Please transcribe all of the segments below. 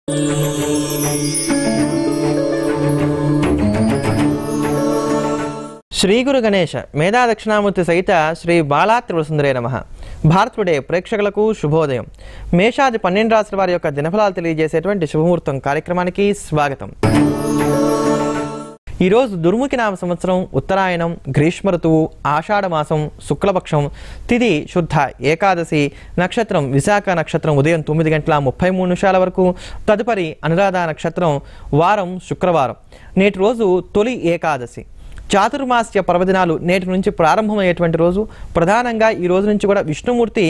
శ్రీ గురు గణేష మేధా దక్షిణామూర్తి సహిత శ్రీ బాలా త్రిపురసుందరే నమః. భారత్ టుడే ప్రేక్షకులకు శుభోదయం. మేషాది 12 రాశుల వారి యొక్క దినఫలాలు తెలియజేసేటువంటి శుభముహూర్తం కార్యక్రమానికి స్వాగతం. ఈరోజు దుర్ముఖి నామ సంవత్సరం, ఉత్తరాయణం, గ్రీష్మ ఋతువు, ఆషాఢ మాసం, శుక్లపక్షం, తిథి శుద్ధ ఏకాదశి, నక్షత్రం విశాఖ నక్షత్రం ఉదయం 9:33 వరకు, తదుపరి అనురాధ నక్షత్రం, వారం శుక్రవారం. నేటి రోజు తొలి ఏకాదశి. చాతుర్మాస్య పర్వదినాలు నేటి నుంచి ప్రారంభమయ్యేటువంటి రోజు. ప్రధానంగా ఈ రోజు నుంచి కూడా విష్ణుమూర్తి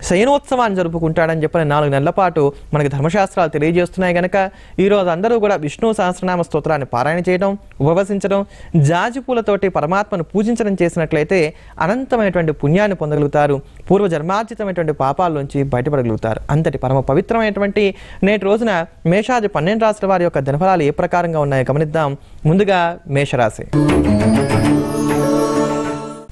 శయనోత్సవాన్ని జరుపుకుంటాడని చెప్పిన 4 నెలల పాటు మనకి ధర్మశాస్త్రాలు తెలియజేస్తున్నాయి కనుక ఈరోజు అందరూ కూడా విష్ణు సహస్రనామ స్తోత్రాన్ని పారాయణ చేయడం, ఉపవసించడం, జాజి పూలతోటి పరమాత్మను పూజించడం చేసినట్లయితే అనంతమైనటువంటి పుణ్యాన్ని పొందగలుగుతారు. పూర్వజన్మార్జితమైనటువంటి పాపాల నుంచి బయటపడగలుగుతారు. అంతటి పరమ పవిత్రమైనటువంటి నేటి రోజున మేషాది 12 రాశుల వారి యొక్క దినఫలాలు ఏ ప్రకారంగా ఉన్నాయో గమనిద్దాం. ముందుగా మేషరాశి.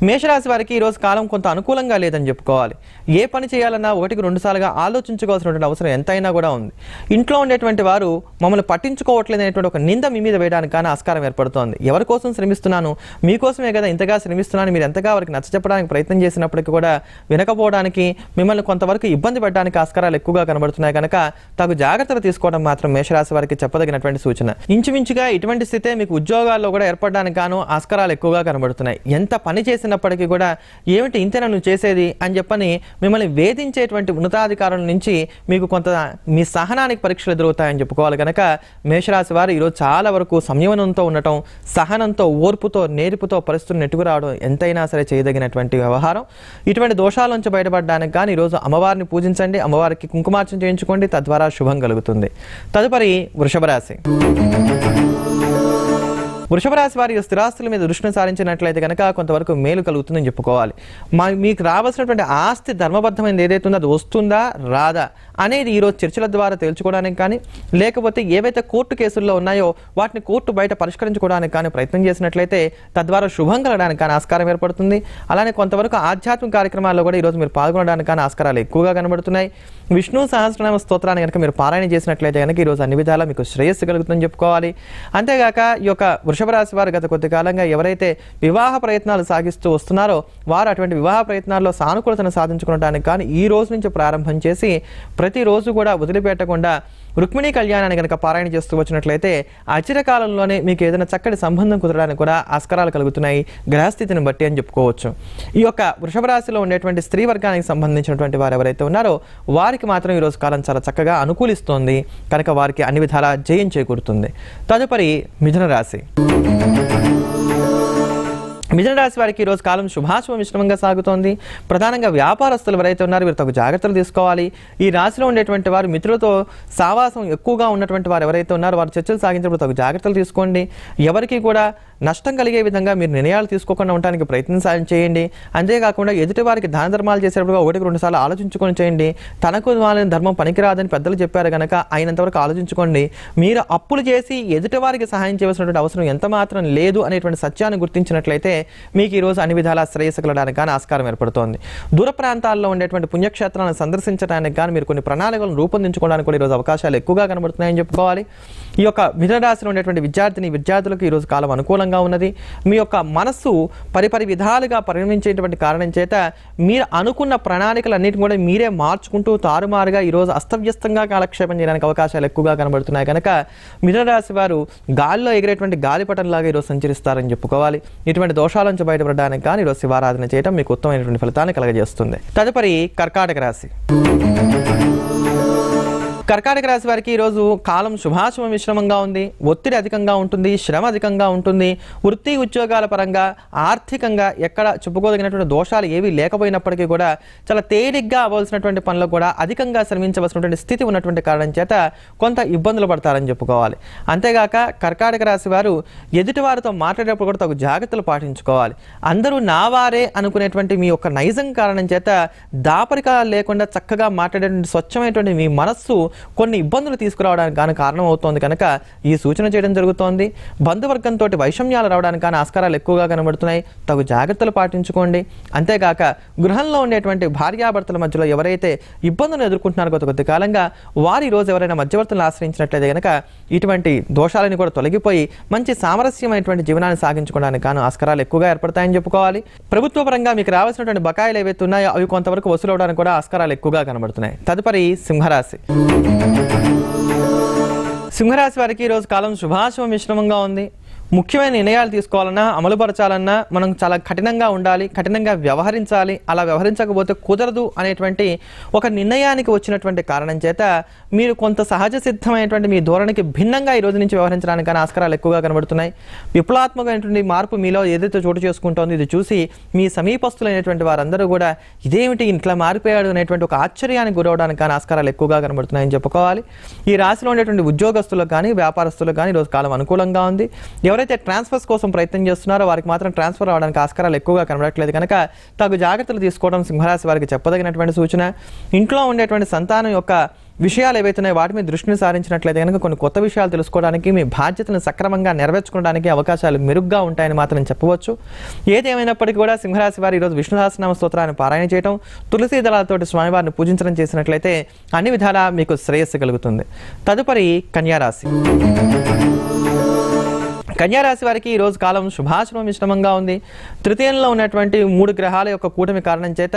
మేషరాశి వారికి ఈరోజు కాలం కొంత అనుకూలంగా లేదని చెప్పుకోవాలి. ఏ పని చేయాలన్నా 1-2 సార్లుగా ఆలోచించుకోవాల్సినటువంటి అవసరం ఎంతైనా కూడా ఉంది. ఇంట్లో ఉండేటువంటి వారు మమ్మల్ని పట్టించుకోవట్లేదు అనేటువంటి ఒక నింద మీ మీద వేయడానికి కానీ ఆస్కారం ఏర్పడుతోంది. ఎవరి కోసం శ్రమిస్తున్నాను, మీకోసమే కదా ఇంతగా శ్రమిస్తున్నాను, మీరు ఎంతగా వారికి నచ్చచెప్పడానికి ప్రయత్నం చేసినప్పటికీ కూడా వినకపోవడానికి, మిమ్మల్ని కొంతవరకు ఇబ్బంది పెట్టడానికి ఆస్కారాలు ఎక్కువగా కనబడుతున్నాయి కనుక తగు జాగ్రత్తలు తీసుకోవడం మాత్రం మేషరాశి వారికి చెప్పదగినటువంటి సూచన. ఇంచుమించుగా ఇటువంటి స్థితే మీకు ఉద్యోగాల్లో కూడా ఏర్పడడానికి గాను ఆస్కారాలు ఎక్కువగా కనబడుతున్నాయి. ఎంత పని చేసినప్పటికీ కూడా ఏమిటి ఇంతేనా నువ్వు చేసేది అని చెప్పని మిమ్మల్ని వేధించేటువంటి ఉన్నతాధికారుల నుంచి మీకు కొంత మీ సహనానికి పరీక్షలు ఎదురవుతాయని చెప్పుకోవాలి కనుక మేషరాశి వారు ఈరోజు చాలా వరకు సంయమనంతో ఉండటం, సహనంతో, ఓర్పుతో, నేర్పుతో పరిస్థితులను నెట్టుకురావడం ఎంతైనా సరే చేయదగినటువంటి వ్యవహారం. ఇటువంటి దోషాల నుంచి బయటపడడానికి కానీ ఈరోజు అమ్మవారిని పూజించండి, అమ్మవారికి కుంకుమార్చన చేయించుకోండి, తద్వారా శుభం కలుగుతుంది. తదుపరి వృషభ రాశి. వృషభ రాశి వారి స్థిరాస్తుల మీద దృష్టిని సారించినట్లయితే కనుక కొంతవరకు మేలు కలుగుతుందని చెప్పుకోవాలి. మీకు రావాల్సినటువంటి ఆస్తి ధర్మబద్ధమైనది ఏదైతే ఉందో అది వస్తుందా రాదా అనేది ఈరోజు చర్చల ద్వారా తేల్చుకోవడానికి కానీ, లేకపోతే ఏవైతే కోర్టు కేసుల్లో ఉన్నాయో వాటిని కోర్టు బయట పరిష్కరించుకోవడానికి కానీ ప్రయత్నం చేసినట్లయితే తద్వారా శుభం కలగడానికి కానీ ఆస్కారం ఏర్పడుతుంది. అలానే కొంతవరకు ఆధ్యాత్మిక కార్యక్రమాల్లో కూడా ఈరోజు మీరు పాల్గొనడానికి కానీ ఆస్కారాలు ఎక్కువగా కనబడుతున్నాయి. విష్ణు సహస్రనామ స్తోత్రాన్ని కనుక మీరు పారాయణ చేసినట్లయితే కనుక ఈరోజు అన్ని విధాలా మీకు శ్రేయస్సు కలుగుతుందని చెప్పుకోవాలి. అంతేగాక ఈ యొక్క వృషభ రాశి వారు గత కొద్ది కాలంగా ఎవరైతే వివాహ ప్రయత్నాలు సాగిస్తూ వస్తున్నారో వారు అటువంటి వివాహ ప్రయత్నాల్లో సానుకూలతను సాధించుకోవడానికి కానీ ఈ రోజు నుంచి ప్రారంభం చేసి ప్రతిరోజు కూడా వదిలిపెట్టకుండా రుక్మిణీ కళ్యాణాన్ని కనుక పారాయణ చేస్తూ వచ్చినట్లయితే అచిరకాలంలోనే మీకు ఏదైనా చక్కటి సంబంధం కుదరడానికి కూడా ఆస్కారాలు కలుగుతున్నాయి గ్రహస్థితిని బట్టి అని చెప్పుకోవచ్చు. ఈ యొక్క వృషభ రాశిలో ఉండేటువంటి స్త్రీ వర్గానికి సంబంధించినటువంటి వారు ఎవరైతే ఉన్నారో వారికి మాత్రం ఈరోజు కాలం చాలా చక్కగా అనుకూలిస్తోంది కనుక వారికి అన్ని విధాలా జయం చేకూరుతుంది. తదుపరి మిథున రాశి. మిథున రాశి వారికి ఈరోజు కాలం శుభాశుభ మిశ్రమంగా సాగుతోంది. ప్రధానంగా వ్యాపారస్తులు ఎవరైతే ఉన్నారో వీరు తగు జాగ్రత్తలు తీసుకోవాలి. ఈ రాశిలో ఉండేటువంటి వారు మిత్రులతో సావాసం ఎక్కువగా ఉన్నటువంటి వారు ఎవరైతే ఉన్నారో వారు చర్చలు సాగించినప్పుడు తగు జాగ్రత్తలు తీసుకోండి. ఎవరికి కూడా నష్టం కలిగే విధంగా మీరు నిర్ణయాలు తీసుకోకుండా ఉండడానికి ప్రయత్నం చేయండి. అంతేకాకుండా ఎదుటి వారికి దాన ధర్మాలు చేసేటప్పుడు 1-2 సార్లు ఆలోచించుకొని చేయండి. తనకు వాళ్ళని ధర్మం పనికిరాదని పెద్దలు చెప్పారు కనుక అయినంతవరకు ఆలోచించుకోండి. మీరు అప్పులు చేసి ఎదుటి వారికి సహాయం చేయవలసినటువంటి అవసరం ఎంత మాత్రం లేదు అనేటువంటి సత్యాన్ని గుర్తించినట్లయితే మీకు ఈరోజు అన్ని విధాలా శ్రేయస్సు కలగడానికి కానీ ఆస్కారం ఏర్పడుతోంది. దూర ప్రాంతాల్లో ఉండేటువంటి పుణ్యక్షేత్రాలను సందర్శించడానికి కానీ మీరు కొన్ని ప్రణాళికలను రూపొందించుకోవడానికి కూడా ఈరోజు అవకాశాలు ఎక్కువగా కనబడుతున్నాయని చెప్పుకోవాలి. ఈ యొక్క మిథున రాశిలో ఉండేటువంటి విద్యార్థులకు ఈరోజు కాలం అనుకూలంగా ఉన్నది. మీ యొక్క మనస్సు పరిపరి విధాలుగా పరిగణించేటువంటి కారణం చేత మీరు అనుకున్న ప్రణాళికలన్నిటిని కూడా మీరే మార్చుకుంటూ తారుమారుగా ఈరోజు అస్తవ్యస్తంగా కాలక్షేపం చేయడానికి అవకాశాలు ఎక్కువగా కనబడుతున్నాయి కనుక మిథున రాశి వారు గాలిలో ఎగిరేటువంటి గాలిపటంలాగా ఈరోజు సంచరిస్తారని చెప్పుకోవాలి. ఇటువంటి దోషాల నుంచి బయటపడడానికి కానీ ఈరోజు శివారాధన చేయడం మీకు ఉత్తమమైనటువంటి ఫలితాన్ని కలగజేస్తుంది. తదుపరి కర్కాటక రాశి. కర్కాటక రాశి వారికి ఈరోజు కాలం శుభాశుభ మిశ్రమంగా ఉంది. ఒత్తిడి అధికంగా ఉంటుంది, శ్రమ అధికంగా ఉంటుంది. వృత్తి ఉద్యోగాల పరంగా ఆర్థికంగా ఎక్కడ చెప్పుకోదగినటువంటి దోషాలు ఏవి లేకపోయినప్పటికీ కూడా చాలా తేలిగ్గా అవ్వాల్సినటువంటి పనులు కూడా అధికంగా శ్రమించవలసినటువంటి స్థితి ఉన్నటువంటి కారణం చేత కొంత ఇబ్బందులు పడతారని చెప్పుకోవాలి. అంతేగాక కర్కాటక రాశి వారు ఎదుటివారితో మాట్లాడేటప్పుడు కూడా తగు జాగ్రత్తలు పాటించుకోవాలి. అందరూ నావారే అనుకునేటువంటి మీ యొక్క నైజం కారణం చేత దాపరికాలు లేకుండా చక్కగా మాట్లాడేటువంటి స్వచ్ఛమైనటువంటి మీ మనస్సు కొన్ని ఇబ్బందులు తీసుకురావడానికి కానీ కారణం అవుతోంది కనుక ఈ సూచన చేయడం జరుగుతోంది. బంధువర్గంతో వైషమ్యాలు రావడానికి కానీ ఆస్కారాలు ఎక్కువగా కనబడుతున్నాయి. తగు జాగ్రత్తలు పాటించుకోండి. అంతేగాక గృహంలో ఉండేటువంటి భార్యాభర్తల మధ్యలో ఎవరైతే ఇబ్బందులు ఎదుర్కొంటున్నారో కొద్ది కాలంగా వారు ఈరోజు ఎవరైనా మధ్యవర్తులను ఆశ్రయించినట్లయితే కనుక ఇటువంటి దోషాలని కూడా తొలగిపోయి మంచి సామరస్యమైనటువంటి జీవనాన్ని సాగించుకోవడానికి గాను ఆస్కారాలు ఎక్కువగా ఏర్పడతాయని చెప్పుకోవాలి. ప్రభుత్వ పరంగా మీకు రావాల్సినటువంటి బకాయిలు ఏవైతే ఉన్నాయో అవి కొంతవరకు వసూలు అవడానికి కూడా ఆస్కారాలు ఎక్కువగా కనబడుతున్నాయి. తదుపరి సింహరాశి. సింహరాశి వారికి ఈరోజు కాలం శుభాశుభ మిశ్రమంగా ఉంది. ముఖ్యమైన నిర్ణయాలు తీసుకోవాలన్నా అమలుపరచాలన్నా మనం చాలా కఠినంగా ఉండాలి, కఠినంగా వ్యవహరించాలి. అలా వ్యవహరించకపోతే కుదరదు అనేటువంటి ఒక నిర్ణయానికి వచ్చినటువంటి కారణం చేత మీరు కొంత సహజ సిద్ధమైనటువంటి మీ ధోరణికి భిన్నంగా ఈ రోజు నుంచి వ్యవహరించడానికి ఆస్కారాలు ఎక్కువగా కనబడుతున్నాయి. విప్లవాత్మకమైనటువంటి మార్పు మీలో ఏదైతే చోటు చేసుకుంటోందో ఇది చూసి మీ సమీపస్తులైనటువంటి వారందరూ కూడా ఇదేమిటి ఇట్లా మారిపోయాడు అనేటువంటి ఒక ఆశ్చర్యానికి గురవడానికి కానీ ఆస్కారాలు ఎక్కువగా కనబడుతున్నాయని చెప్పుకోవాలి. ఈ రాశిలో ఉండేటువంటి ఉద్యోగస్తులకు కానీ వ్యాపారస్తులకు కానీ ఈరోజు కాలం అనుకూలంగా ఉంది. ఎవరైతే ట్రాన్స్ఫర్స్ కోసం ప్రయత్నం చేస్తున్నారో వారికి మాత్రం ట్రాన్స్ఫర్ అవడానికి ఆస్కారాలు ఎక్కువగా కనబడట్లేదు కనుక తగు జాగ్రత్తలు తీసుకోవడం సింహరాశి వారికి చెప్పదగినటువంటి సూచన. ఇంట్లో ఉండేటువంటి సంతానం యొక్క విషయాలు ఏవైతే ఉన్నాయో వాటి మీద దృష్టిని సారించినట్లయితే కనుక కొన్ని కొత్త విషయాలు తెలుసుకోవడానికి మీ బాధ్యతలను సక్రమంగా నెరవేర్చుకోవడానికి అవకాశాలు మెరుగ్గా ఉంటాయని మాత్రం చెప్పవచ్చు. ఏదేమైనప్పటికీ కూడా సింహరాశి వారు ఈరోజు విష్ణు సహస్రనామ స్తోత్రాన్ని పారాయణ చేయడం, తులసి దళాలతోటి స్వామివారిని పూజించడం చేసినట్లయితే అన్ని విధాలా మీకు శ్రేయస్సు కలుగుతుంది. తదుపరి కన్యారాశి. కన్యారాశి వారికి ఈరోజు కాలం శుభాశుభ మిశ్రమంగా ఉంది. తృతీయంలో ఉన్నటువంటి 3 గ్రహాల యొక్క కూటమి కారణం చేత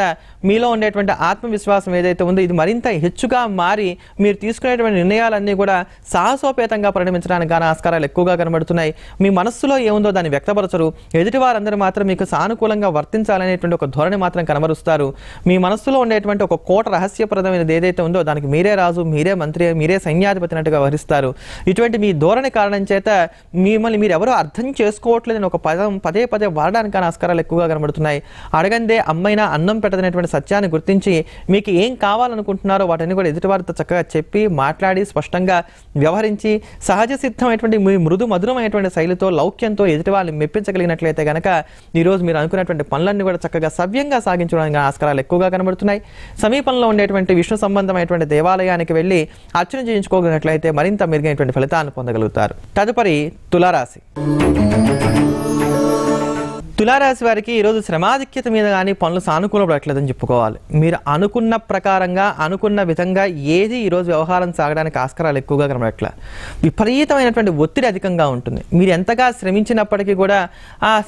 మీలో ఉండేటువంటి ఆత్మవిశ్వాసం ఏదైతే ఉందో ఇది మరింత హెచ్చుగా మారి మీరు తీసుకునేటువంటి నిర్ణయాలన్నీ కూడా సాహసోపేతంగా పరిణమించడానికి కానీ ఆస్కారాలు ఎక్కువగా కనబడుతున్నాయి. మీ మనస్సులో ఏముందో దాన్ని వ్యక్తపరచరు. ఎదుటి వారందరూ మాత్రం మీకు సానుకూలంగా వర్తించాలనేటువంటి ఒక ధోరణి మాత్రం కనబరుస్తారు. మీ మనస్సులో ఉండేటువంటి ఒక కోట రహస్యప్రదమైనది ఏదైతే ఉందో దానికి మీరే రాజు, మీరే మంత్రి, మీరే సైన్యాధిపతి అన్నట్టుగా వహిస్తారు. ఇటువంటి మీ ధోరణి కారణం చేత మిమ్మల్ని ఎవరో అర్థం చేసుకోవట్లేదని ఒక పదం పదే పదే వాడడానికి ఆస్కారాలు ఎక్కువగా కనబడుతున్నాయి. అడగందే అమ్మైనా అన్నం పెట్టదనేటువంటి సత్యాన్ని గుర్తించి మీకు ఏం కావాలనుకుంటున్నారో వాటిని కూడా ఎదుటివారితో చక్కగా చెప్పి మాట్లాడి స్పష్టంగా వ్యవహరించి సహజ సిద్ధమైనటువంటి మీ మృదు మధురమైనటువంటి శైలితో లౌక్యంతో ఎదుటి వాళ్ళని మెప్పించగలిగినట్లయితే కనుక ఈరోజు మీరు అనుకున్నటువంటి పనులన్నీ కూడా చక్కగా సవ్యంగా సాగించడానికి ఆస్కారాలు ఎక్కువగా కనబడుతున్నాయి. సమీపంలో ఉండేటువంటి విష్ణు సంబంధమైనటువంటి దేవాలయానికి వెళ్ళి అర్చన చేయించుకోగలిగినట్లయితే మరింత మెరుగైనటువంటి ఫలితాలను పొందగలుగుతారు. తదుపరి తులారాశి. తులారాశి వారికి ఈరోజు శ్రమాధిక్యత మీద కానీ పనులు సానుకూలపడట్లేదని చెప్పుకోవాలి. మీరు అనుకున్న ప్రకారంగా అనుకున్న విధంగా ఏది ఈరోజు వ్యవహారం సాగడానికి ఆస్కారాలు ఎక్కువగా కనబడట్లే. విపరీతమైనటువంటి ఒత్తిడి అధికంగా ఉంటుంది. మీరు ఎంతగా శ్రమించినప్పటికీ కూడా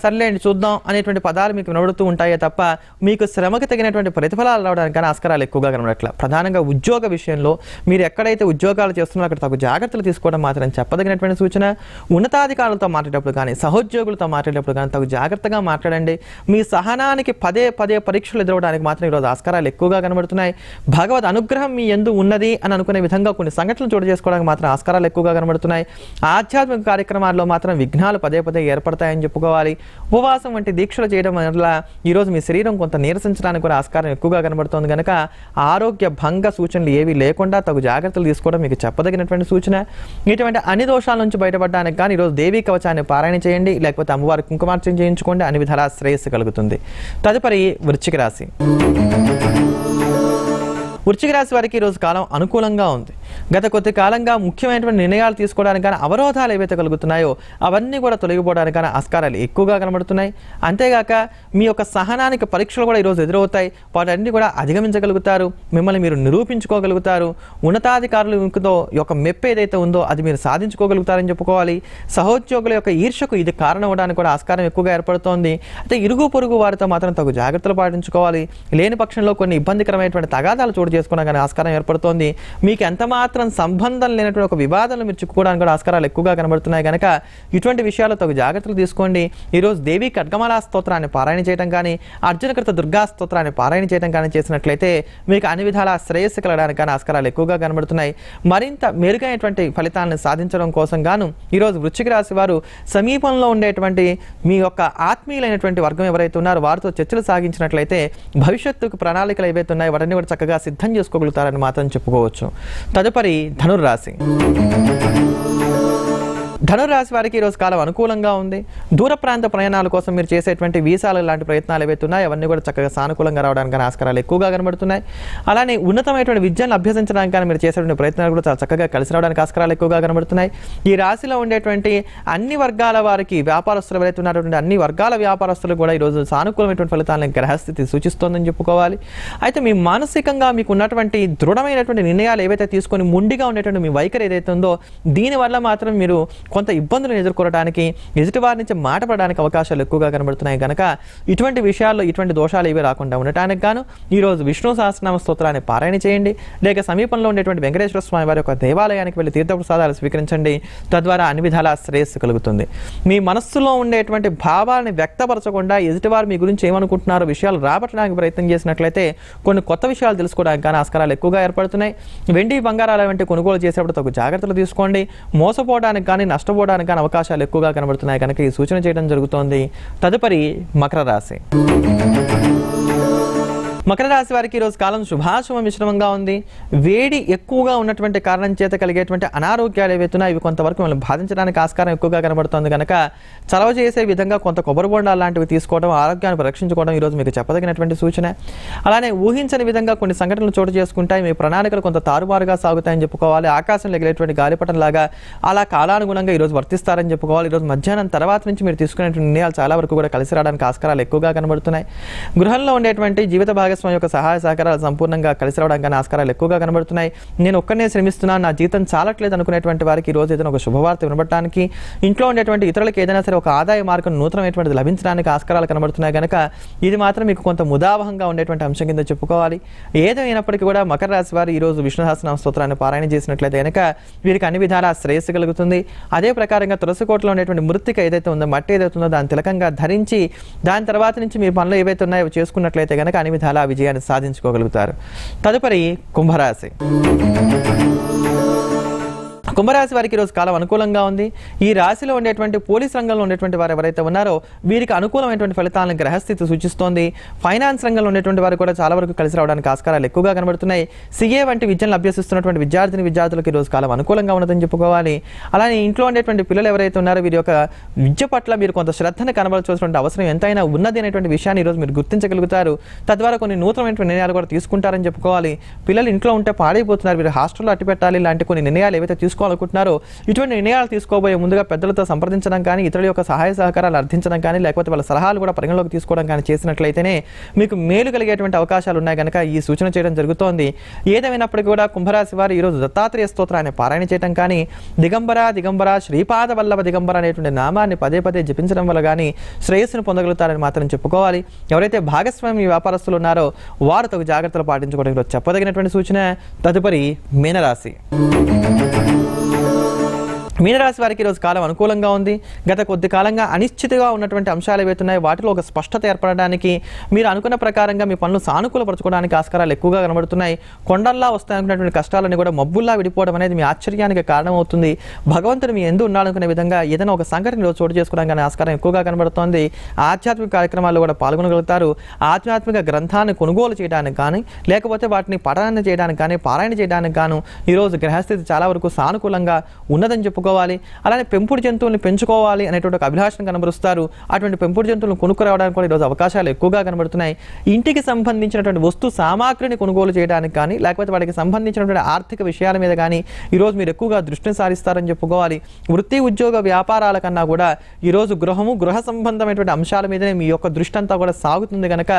సర్లేండి చూద్దాం అనేటువంటి పదాలు మీకు వినబడుతూ ఉంటాయే తప్ప మీకు శ్రమకు తగినటువంటి ప్రతిఫలాలు రావడానికి కానీ ఆస్కారాలు ఎక్కువగా కనబడట్లే. ప్రధానంగా ఉద్యోగ విషయంలో మీరు ఎక్కడైతే ఉద్యోగాలు చేస్తున్నారో అక్కడ తగు జాగ్రత్తలు తీసుకోవడం మాత్రం చెప్పదగినటువంటి సూచన. ఉన్నతాధికారులతో మాట్లాడేటప్పుడు కానీ సహోద్యోగులతో మాట్లాడేటప్పుడు కానీ తగు జాగ్రత్తగా మాట్లాడండి. మీ సహనానికి పదే పదే పరీక్షలు ఎదురవడానికి మాత్రం ఈరోజు ఆస్కారాలు ఎక్కువగా కనబడుతున్నాయి. భగవద్ అనుగ్రహం మీ యందు ఉన్నది అని అనుకునే విధంగా కొన్ని సంఘటనలు చోటు చేసుకోవడానికి మాత్రం ఆస్కారాలు ఎక్కువగా కనబడుతున్నాయి. ఆధ్యాత్మిక కార్యక్రమాల్లో మాత్రం విఘ్నాలు పదే పదే ఏర్పడతాయని చెప్పుకోవాలి. ఉపవాసం వంటి దీక్షలు చేయడం వల్ల ఈరోజు మీ శరీరం కొంత నీరసించడానికి కూడా ఆస్కారం ఎక్కువగా కనబడుతోంది కనుక ఆరోగ్య భంగ సూచనలు ఏవి లేకుండా తగు జాగ్రత్తలు తీసుకోవడం మీకు చెప్పదగినటువంటి సూచన. ఇటువంటి అన్ని దోషాల నుంచి బయటపడడానికి కానీ ఈరోజు దేవీ కవచాన్ని పారాయణ చేయండి, లేకపోతే అమ్మవారి కుంకుమార్చన చేయించుకోండి. అన్ని విధాలా శ్రేయస్సు కలుగుతుంది. తదుపరి వృశ్చిక రాశి. వృశ్చిక రాశి వారికి ఈరోజు కాలం అనుకూలంగా ఉంది. గత కొద్ది కాలంగా ముఖ్యమైనటువంటి నిర్ణయాలు తీసుకోవడానికి కానీ అవరోధాలు ఏవైతే కలుగుతున్నాయో అవన్నీ కూడా తొలగిపోవడానికి కానీ ఆస్కారాలు ఎక్కువగా కనబడుతున్నాయి. అంతేగాక మీ యొక్క సహనానికి పరీక్షలు కూడా ఈరోజు ఎదురవుతాయి. వాటన్ని కూడా అధిగమించగలుగుతారు. మిమ్మల్ని మీరు నిరూపించుకోగలుగుతారు. ఉన్నతాధికారులతో యొక్క మెప్పు ఏదైతే ఉందో అది మీరు సాధించుకోగలుగుతారని చెప్పుకోవాలి. సహోద్యోగుల యొక్క ఈర్షకు ఇది కారణం అవడానికి కూడా ఆస్కారం ఎక్కువగా ఏర్పడుతోంది. అయితే ఇరుగు పొరుగు వారితో మాత్రం తగు జాగ్రత్తలు పాటించుకోవాలి. లేని పక్షంలో కొన్ని ఇబ్బందికరమైనటువంటి తగాదాలు చోటు చేసుకోవడానికి ఆస్కారం ఏర్పడుతోంది. మీకు ఎంత మాత్రం సంబంధం లేనటువంటి ఒక వివాదాలను మీరు చిక్కుకోవడానికి కూడా ఆస్కారాలు ఎక్కువగా కనబడుతున్నాయి కనుక ఇటువంటి విషయాలు తగు జాగ్రత్తలు తీసుకోండి. ఈరోజు దేవి ఖడ్గమాలా స్తోత్రాన్ని పారాయణ చేయడం కానీ అర్జునకృత దుర్గా స్తోత్రాన్ని పారాయణ చేయడం కానీ చేసినట్లయితే మీకు అన్ని విధాల శ్రేయస్సు కలగడానికి కానీ ఆస్కారాలు ఎక్కువగా కనబడుతున్నాయి. మరింత మెరుగైనటువంటి ఫలితాలను సాధించడం కోసం గాను ఈరోజు వృశ్చిక రాశి వారు సమీపంలో ఉండేటువంటి మీ యొక్క ఆత్మీయులైనటువంటి వర్గం ఎవరైతే ఉన్నారో వారితో చర్చలు సాగించినట్లయితే భవిష్యత్తుకు ప్రణాళికలు ఏవైతే ఉన్నాయో వాటిని కూడా చక్కగా సిద్ధం చేసుకోగలుగుతారని మాత్రం చెప్పుకోవచ్చు. తదుపరి ధనుర్రాశి. ధనురాశి వారికి ఈరోజు కాలం అనుకూలంగా ఉంది. దూర ప్రాంత ప్రయాణాల కోసం మీరు చేసేటువంటి వీసాలు లాంటి ప్రయత్నాలు ఏవైతే ఉన్నాయో అవన్నీ కూడా చక్కగా సానుకూలంగా రావడానికి ఆస్కారాలు ఎక్కువగా కనబడుతున్నాయి. అలానే ఉన్నతమైనటువంటి విద్యను అభ్యసించడానికి కానీ మీరు చేసేటువంటి ప్రయత్నాలు కూడా చాలా చక్కగా కలిసి రావడానికి ఆస్కారాలు ఎక్కువగా కనబడుతున్నాయి. ఈ రాశిలో ఉండేటువంటి అన్ని వర్గాల వారికి, వ్యాపారస్తులు ఎవరైతే ఉన్నటువంటి అన్ని వర్గాల వ్యాపారస్తులు కూడా ఈరోజు సానుకూలమైనటువంటి ఫలితాలను గ్రహస్థితి సూచిస్తోందని చెప్పుకోవాలి. అయితే మీ మానసికంగా మీకు ఉన్నటువంటి దృఢమైనటువంటి నిర్ణయాలు ఏవైతే తీసుకొని ముండిగా ఉండేటువంటి మీ వైఖరి ఏదైతే ఉందో దీనివల్ల మాత్రం మీరు కొంత ఇబ్బందులను ఎదుర్కోవడానికి, ఎదుటివారి నుంచి మాట పడడానికి అవకాశాలు ఎక్కువగా కనబడుతున్నాయి. కనుక ఇటువంటి విషయాల్లో ఇటువంటి దోషాలు ఏవి రాకుండా ఉండటానికి గాను ఈరోజు విష్ణు సహస్రనామ స్తోత్రాన్ని పారాయణ చేయండి. లేక సమీపంలో ఉండేటువంటి వెంకటేశ్వర స్వామి వారి యొక్క దేవాలయానికి వెళ్ళి తీర్థప్రసాదాలు స్వీకరించండి. తద్వారా అన్ని విధాల శ్రేయస్సు కలుగుతుంది. మీ మనస్సులో ఉండేటువంటి భావాలను వ్యక్తపరచకుండా ఎదుటివారు మీ గురించి ఏమనుకుంటున్నారో విషయాలు రాబట్టడానికి ప్రయత్నం చేసినట్లయితే కొన్ని కొత్త విషయాలు తెలుసుకోవడానికి కానీ ఆస్కారాలు ఎక్కువగా ఏర్పడుతున్నాయి. వెండి బంగారాల వంటి కొనుగోలు చేసేప్పుడు తగు జాగ్రత్తలు తీసుకోండి. మోసపోవడానికి కానీ నష్టపోవడానికి కానీ అవకాశాలు ఎక్కువగా కనబడుతున్నాయి కనుక ఈ సూచన చేయడం జరుగుతోంది. తదుపరి మకర రాశి. మకర రాశి వారికి ఈరోజు కాలం శుభాశుభ మిశ్రమంగా ఉంది. వేడి ఎక్కువగా ఉన్నటువంటి కారణం చేత కలిగేటువంటి అనారోగ్యాలు ఏవైతున్నాయి ఇవి కొంతవరకు మిమ్మల్ని బాధించడానికి ఆస్కారం ఎక్కువగా కనబడుతుంది కనుక చలవ చేసే విధంగా కొంత కొబ్బరి బొండాలు లాంటివి తీసుకోవడం, ఆరోగ్యాన్ని రక్షించుకోవడం ఈరోజు మీకు చెప్పదగినటువంటి సూచన. అలానే ఊహించని విధంగా కొన్ని సంఘటనలు చోటు చేసుకుంటాయి. మీ ప్రణాళికలు కొంత తారుమారుగా సాగుతాయని చెప్పుకోవాలి. ఆకాశంలో ఎగిరేటువంటి గాలిపటం లాగా అలా కాలానుగుణంగా ఈరోజు వర్తిస్తారని చెప్పుకోవాలి. ఈరోజు మధ్యాహ్నం తర్వాత నుంచి మీరు తీసుకునేటువంటి నిర్ణయాలు చాలా వరకు కూడా కలిసి రావడానికి ఆస్కారాలు ఎక్కువగా కనబడుతున్నాయి. గృహంలో ఉండేటువంటి జీవిత భాగస్వామి యొక్క సహాయ సహకారాలు సంపూర్ణంగా కలిసి రావడానికి ఆస్కారాలు ఎక్కువగా కనబడుతున్నాయి. నేను ఒక్కనే శ్రమిస్తున్నాను, నా జీతం చాలట్లేదు అనుకునేటువంటి వారికి ఈ రోజు ఏదైనా ఒక శుభవార్త వినబడటానికి, ఇంట్లో ఉండేటువంటి ఇతరులకు ఏదైనా సరే ఒక ఆదాయ మార్గం నూతనమైనటువంటిది లభించడానికి ఆస్కారాలు కనబడుతున్నాయి కనుక ఇది మాత్రం మీకు కొంత ముదావహంగా ఉండేటువంటి అంశం కింద చెప్పుకోవాలి. ఏదైనప్పటికీ కూడా మకర రాశి వారు ఈ రోజు విష్ణు సహస్రనామ స్తోత్రాన్ని పారాయణ చేసినట్లయితే కనుక వీరికి అన్ని విధాల శ్రేయస్సు కలుగుతుంది. అదే ప్రకారంగా తులసికోటలో ఉండేటువంటి మృత్తిక ఏదైతే ఉందో, మట్టి ఏదైతే ఉందో దాన్ని తిలకంగా ధరించి దాని తర్వాత నుంచి మీ పనులు ఏవైతే ఉన్నాయో చేసుకున్నట్లయితే కనుక అన్ని విధాల విజయాన్ని సాధించుకోగలుగుతారు. తదుపరి కుంభరాశి. కుంభరాశి వారికి ఈరోజు కాలం అనుకూలంగా ఉంది. ఈ రాశిలో ఉండేటువంటి పోలీస్ రంగంలో ఉండేటువంటి వారు ఎవరైతే ఉన్నారో వీరికి అనుకూలమైనటువంటి ఫలితాలను గ్రహస్థితి సూచిస్తోంది. ఫైనాన్స్ రంగంలో ఉండేటువంటి వారు కూడా చాలా వరకు కలిసి రావడానికి ఆస్కారాలు ఎక్కువగా కనబడుతున్నాయి. సిఏ వంటి విద్యను అభ్యసిస్తున్నటువంటి విద్యార్థులకు ఈరోజు కాలం అనుకూలంగా ఉన్నదని చెప్పుకోవాలి. అలానే ఇంట్లో ఉండేటువంటి పిల్లలు ఎవరైతే ఉన్నారో వీరి యొక్క విద్య పట్ల మీరు కొంత శ్రద్ధను కనబరచాల్సినటువంటి అవసరం ఎంతైనా ఉన్నది అనేటువంటి విషయాన్ని ఈరోజు మీరు గుర్తించగలుగుతారు. తద్వారా కొన్ని నూతనమైనటువంటి నిర్ణయాలు కూడా తీసుకుంటారని చెప్పుకోవాలి. పిల్లలు ఇంట్లో ఉంటే పాడైపోతున్నారు, వీరు హాస్టల్లో అట్టి పెట్టాలి లాంటి కొన్ని నిర్ణయాలు ఏవైతే తీసుకోవాలనుకుంటున్నారో ఇటువంటి నిర్ణయాలు తీసుకోబోయే ముందుగా పెద్దలతో సంప్రదించడం కానీ, ఇతరుల యొక్క సహాయ సహకారాలు అర్థించడం కానీ, లేకపోతే వాళ్ళ సలహాలు కూడా పరిగణలోకి తీసుకోవడం కానీ చేసినట్లయితేనే మీకు మేలు కలిగేటువంటి అవకాశాలు ఉన్నాయి కనుక ఈ సూచన చేయడం జరుగుతోంది. ఏదేమైనప్పటికీ కూడా కుంభరాశి వారు ఈరోజు దత్తాత్రేయ స్తోత్రాన్ని పారాయణ చేయడం కానీ, దిగంబర దిగంబర శ్రీపాద వల్లభ దిగంబర అనేటువంటి నామాన్ని పదే పదే జపించడం వల్ల కానీ శ్రేయస్సును పొందగలుగుతారని మాత్రం చెప్పుకోవాలి. ఎవరైతే భాగస్వామి వ్యాపారస్తులు ఉన్నారో వారు తగు జాగ్రత్తలు పాటించుకోవడం ఈరోజు చెప్పదగినటువంటి సూచన. తదుపరి మీనరాశి. మీనరాశి వారికి ఈరోజు కాలం అనుకూలంగా ఉంది. గత కొద్ది కాలంగా అనిశ్చితిగా ఉన్నటువంటి అంశాలు ఏవైతున్నాయో వాటిలో ఒక స్పష్టత ఏర్పడడానికి, మీరు అనుకున్న ప్రకారంగా మీ పనులు సానుకూలపరచుకోవడానికి ఆస్కారాలు ఎక్కువగా కనబడుతున్నాయి. కొండల్లా వస్తాయనుకున్నటువంటి కష్టాలన్నీ కూడా మబ్బుల్లా విడిపోవడం అనేది మీ ఆశ్చర్యానికి కారణమవుతుంది. భగవంతుడు మీ ఎందు ఉండాలనుకునే విధంగా ఏదైనా ఒక సంఘటనలో చోటు చేసుకోవడానికి ఆస్కారం ఎక్కువగా కనబడుతోంది. ఆధ్యాత్మిక కార్యక్రమాల్లో కూడా పాల్గొనగలుగుతారు. ఆధ్యాత్మిక గ్రంథాన్ని కొనుగోలు చేయడానికి కానీ, లేకపోతే వాటిని పఠనం చేయడానికి కానీ, పారాయణ చేయడానికి గాను ఈరోజు గ్రహస్థితి చాలా వరకు సానుకూలంగా ఉన్నదని చెప్పుకోవాలి. అలానే పెంపుడు జంతువుల్ని పెంచుకోవాలి అనేటువంటి ఒక అభిలాషను కనబరుస్తారు. అటువంటి పెంపుడు జంతువులను కొనుక్కురావడానికి కూడా ఈరోజు అవకాశాలు ఎక్కువగా కనబడుతున్నాయి. ఇంటికి సంబంధించినటువంటి వస్తు సామాగ్రిని కొనుగోలు చేయడానికి కానీ, లేకపోతే వాటికి సంబంధించినటువంటి ఆర్థిక విషయాల మీద కానీ ఈరోజు మీరు ఎక్కువగా దృష్టిని సారిస్తారని చెప్పుకోవాలి. వృత్తి ఉద్యోగ వ్యాపారాల కన్నా కూడా ఈరోజు గృహ సంబంధమైనటువంటి అంశాల మీదనే మీ యొక్క దృష్టి అంతా కూడా సాగుతుంది కనుక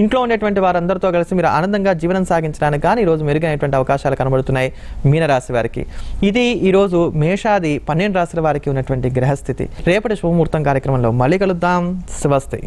ఇంట్లో ఉండేటువంటి వారందరితో కలిసి మీరు ఆనందంగా జీవనం సాగించడానికి కానీ ఈరోజు మెరుగైనటువంటి అవకాశాలు కనబడుతున్నాయి మీనరాశి వారికి. ఇది ఈరోజు మేషాది 12 రాశుల వారికి ఉన్నటువంటి గ్రహస్థితి. రేపటి శుభముహూర్తం కార్యక్రమంలో మళ్ళీ కలుద్దాం. స్వస్తి.